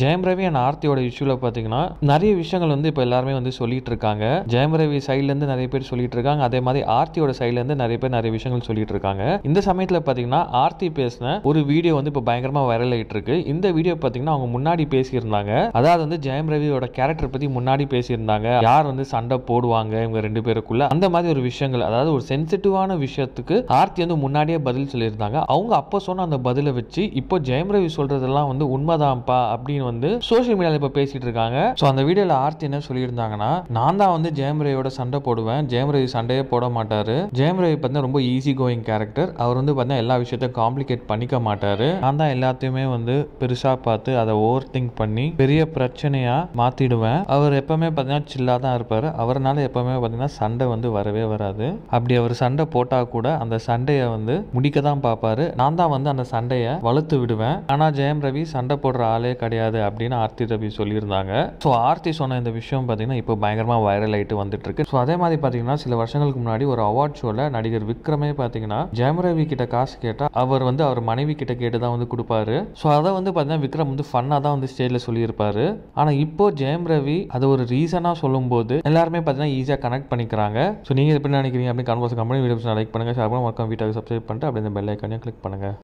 Jayam Ravi and ஆர்த்தியோட இஷ்யூல பாத்தீங்கன்னா நிறைய விஷயங்கள் வந்து இப்போ எல்லாருமே வந்து சொல்லிட்டு இருக்காங்க. ஜெயம் ரவி சைட்ல இருந்து நிறைய பேர் சொல்லிட்டு இருக்காங்க. அதே மாதிரி ஆர்த்தியோட சைட்ல இருந்து நிறைய பேர் நிறைய விஷயங்கள் சொல்லிட்டு இருக்காங்க. இந்த சமயத்துல பாத்தீங்கன்னா ஆர்த்தி பேசின ஒரு வீடியோ வந்து இப்போ பயங்கரமா வைரல் ஆயிட்டு இருக்கு. இந்த வீடியோ பாத்தீங்கன்னா அவங்க முன்னாடி பேசியிருந்தாங்க. அதாவது வந்து ஜெயம் ரவியோட கேரக்டர் பத்தி முன்னாடி பேசியிருந்தாங்க. யார் வந்து சண்டை போடுவாங்க இவங்க ரெண்டு பேருக்குள்ள அந்த மாதிரி ஒரு விஷயங்கள், அதாவது ஒரு சென்சிட்டிவான விஷயத்துக்கு ஆர்த்தி வந்து முன்னாடியே பதில் சொல்லியிருந்தாங்க. அவங்க அப்போ சொன்ன அந்த பதிலை வச்சு இப்போ ஜெயம் ரவி சொல்றதெல்லாம் வந்து உண்மைதான்ப்பா அப்படின்னு வந்து சோசியல் மீடியால இப்ப பேசிட்டு இருக்காங்க. சோ அந்த வீடியோல ஆர்த்தி என்ன சொல்லியிருந்தாங்கன்னா, நான் தான் வந்து ஜெயம் ரவியோட சண்டை போடுவேன், ஜெயம் ரவி சண்டையே போட மாட்டாரு, ஜெயம் ரவி பார்த்தா ரொம்ப ஈஸி கோயிங் கேரக்டர், அவர் வந்து பார்த்தா எல்லா விஷயத்தையும் காம்ப்ளிகேட் பண்ணிக்க மாட்டாரு, நான் தான் எல்லாத்தையுமே வந்து பெருசா பார்த்து அதை ஓவர் திங்க் பண்ணி பெரிய பிரச்சனையா மாத்திடுவேன், அவர் எப்பவுமே பார்த்தீங்கன்னா சில்லா தான் இருப்பாரு, அவர்னால எப்பவுமே பார்த்தீங்கன்னா சண்டை வந்து வரவே வராது, அப்படி அவர் சண்டை போட்டா கூட அந்த சண்டையை வந்து முடிக்க தான் பார்ப்பாரு, நான் தான் வந்து அந்த சண்டையை வளர்த்து விடுவேன், ஆனா ஜெயம் ரவி சண்டை போடுற ஆளே கிடையாது அப்படின்னு ஆர்த்தி ரவி சொல்லியிருந்தாங்க. ஸோ ஆர்த்தி சொன்ன இந்த விஷயம் பார்த்தீங்கன்னா இப்போ பயங்கரமா வைரல் ஆயிட்டு வந்துட்டு இருக்கு. ஸோ அதே மாதிரி பார்த்தீங்கன்னா சில வருஷங்களுக்கு முன்னாடி ஒரு அவார்ட் ஷோல நடிகர் விக்ரமே பார்த்தீங்கன்னா ஜெயம் ரவி கிட்ட காசு கேட்டா அவர் வந்து அவர் மனைவி கிட்ட கேட்டு தான் வந்து கொடுப்பாரு. ஸோ அதை வந்து பார்த்தீங்கன்னா விக்ரம் வந்து ஃபன்னா தான் வந்து ஸ்டேஜ்ல சொல்லியிருப்பாரு. ஆனா இப்போ ஜெயம் ரவி அதை ஒரு ரீசனா சொல்லும் போது எல்லாருமே பார்த்தீங்கன்னா ஈஸியா கனெக்ட் பண்ணிக்கிறாங்க. ஸோ நீங்க எப்படி நினைக்கிறீங்க அப்படின்னு கன்வர்ஸ் கம்பெனி வீடியோஸ் லைக் பண்ணுங்க, ஷேர் பண்ணுங்க, மறக்காம வீடியோக்கு சப்ஸ்கிரைப் பண்ணிட்டு அப்படியே பெல் ஐக்கானையும் கிளிக் பண்ணுங்க.